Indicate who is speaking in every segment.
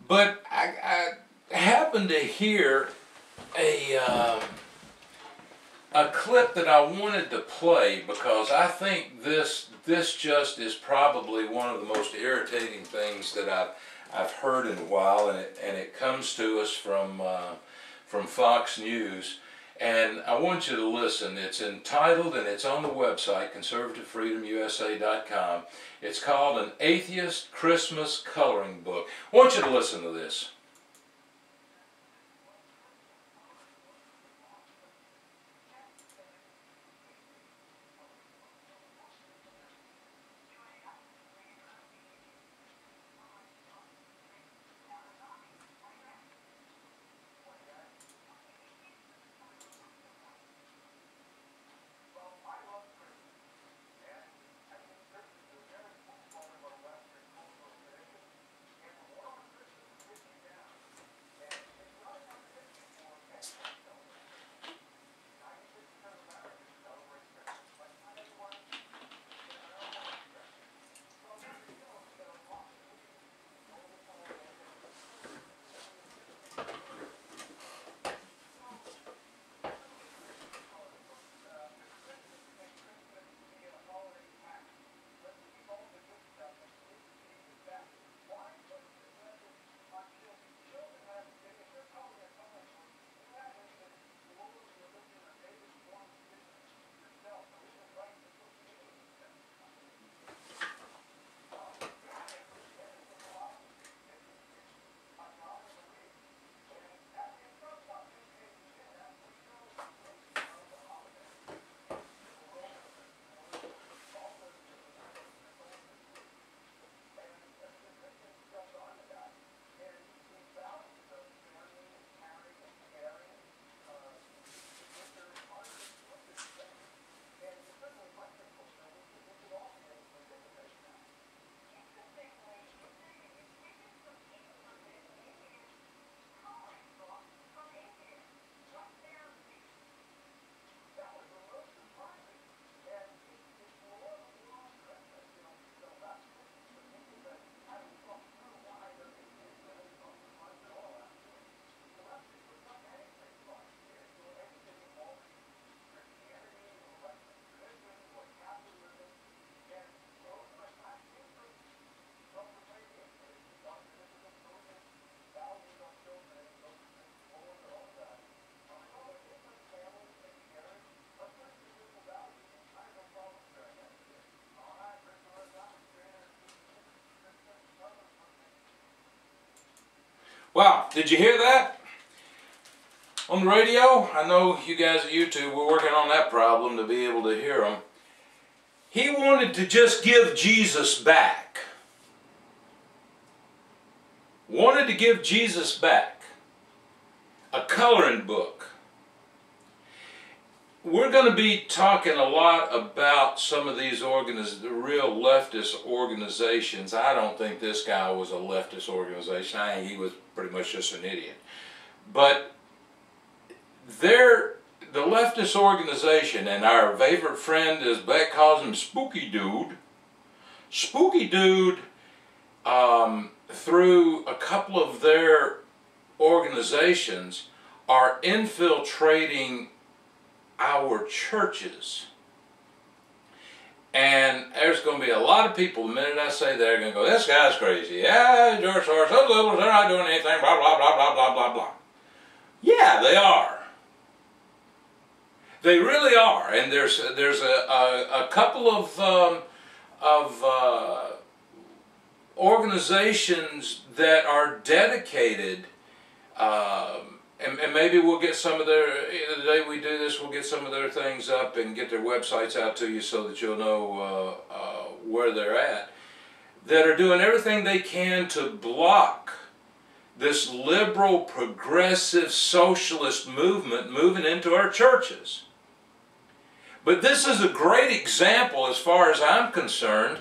Speaker 1: But I happened to hear a clip that I wanted to play because I think this just is probably one of the most irritating things that I've heard in a while, and it comes to us from Fox News. And I want you to listen. It's entitled, and it's on the website, conservativefreedomusa.com. It's called An Atheist Christmas Coloring Book. I want you to listen to this. Wow, did you hear that? On the radio, I know you guys at YouTube were working on that problem to be able to hear them. He wanted to just give Jesus back. Wanted to give Jesus back. A coloring book. We're going to be talking a lot about some of these real leftist organizations. I don't think this guy was a leftist organization. I think he was pretty much just an idiot. But the leftist organization, and our favorite friend, as Beck calls him, Spooky Dude. Spooky Dude, through a couple of their organizations, are infiltrating our churches. And there's going to be a lot of people, the minute I say that, they're going to go, this guy's crazy. Yeah, George Soros, those liberals, they're not doing anything, blah, blah, blah, blah, blah, blah, blah. Yeah, they are. They really are. And there's a couple of organizations that are dedicated, and maybe we'll get some of their, the day we do this, we'll get some of their things up and get their websites out to you so that you'll know where they're at, that are doing everything they can to block this liberal, progressive, socialist movement moving into our churches. But this is a great example, as far as I'm concerned.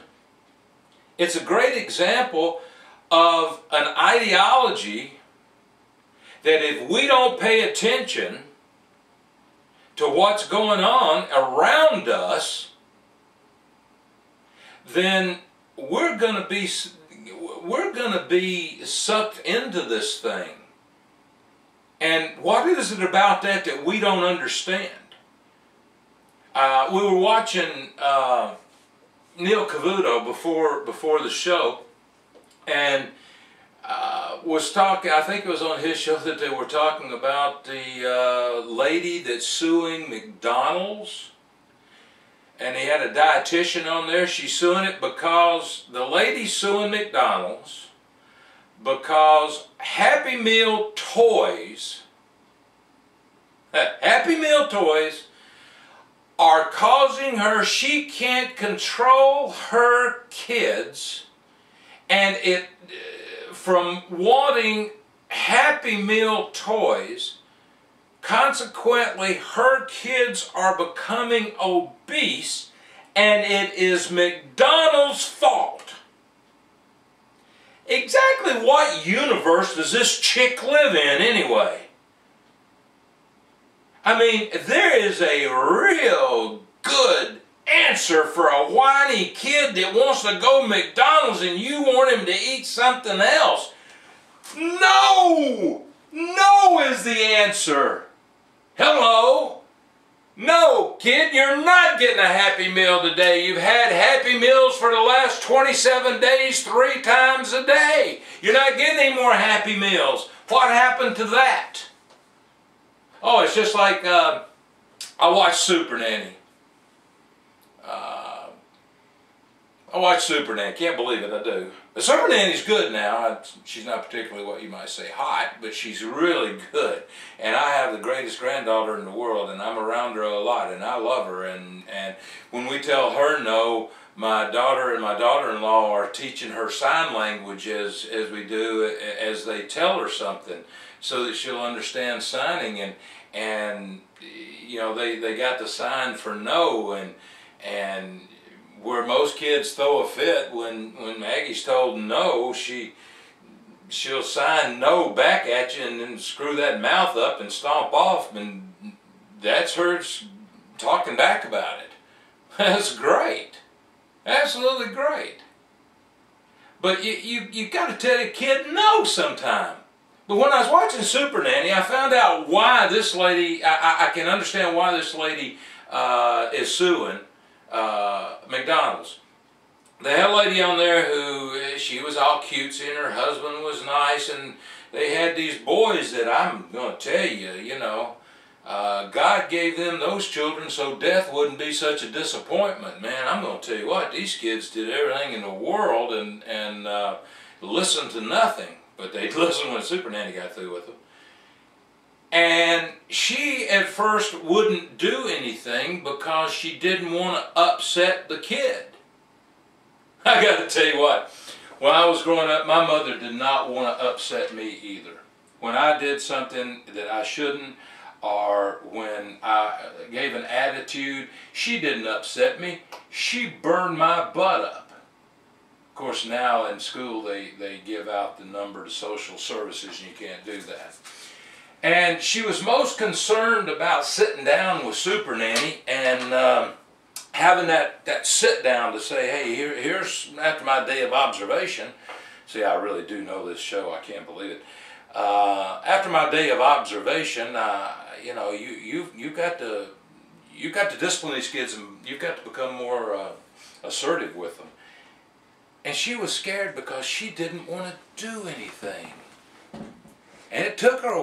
Speaker 1: It's a great example of an ideology that if we don't pay attention to what's going on around us, then we're going to be, we're going to be sucked into this thing. And what is it about that we don't understand? We were watching Neil Cavuto before the show, and was talking, I think it was on his show, that they were talking about the lady that's suing McDonald's. And he had a dietitian on there. She's suing it because the lady's suing McDonald's because Happy Meal toys are causing her, she can't control her kids, and it from wanting Happy Meal toys, consequently her kids are becoming obese, and it is McDonald's fault. Exactly what universe does this chick live in anyway? I mean, there is a real good answer for a whiny kid that wants to go to McDonald's and you want him to eat something else. No! No is the answer. Hello? No, kid, you're not getting a Happy Meal today. You've had Happy Meals for the last 27 days, 3 times a day. You're not getting any more Happy Meals. What happened to that? Oh, it's just like I watched Super Nanny. I watch Super Nanny. Can't believe it, I do. The Super Nanny's good now. She's not particularly what you might say hot, but she's really good. And I have the greatest granddaughter in the world, and I'm around her a lot, and I love her. And when we tell her no, my daughter and my daughter-in-law are teaching her sign language as we do, as they tell her something, so that she'll understand signing. And you know, they got the sign for no, and where most kids throw a fit when Maggie's told no, she'll sign no back at you and then screw that mouth up and stomp off, and that's her talking back about it. That's great. Absolutely great. But you got to tell a kid no sometime. But when I was watching Super Nanny, I found out why this lady, I can understand why this lady is suing McDonald's. They had a lady on there who, she was all cutesy and her husband was nice, and they had these boys that, I'm going to tell you, you know, God gave them those children so death wouldn't be such a disappointment. Man, I'm going to tell you what, these kids did everything in the world and listened to nothing. But they'd listen when Super Nanny got through with them. And she at first wouldn't do anything because she didn't want to upset the kid. I got to tell you what, when I was growing up, my mother did not want to upset me either. When I did something that I shouldn't, or when I gave an attitude, she didn't upset me. She burned my butt up. Of course, now in school they give out the number to social services and you can't do that. And she was most concerned about sitting down with Super Nanny and having that sit down to say, hey, here's after my day of observation. See, I really do know this show. I can't believe it. After my day of observation, you know, you've got to discipline these kids, and you've got to become more assertive with them. And she was scared because she didn't want to do anything. And it took her a while.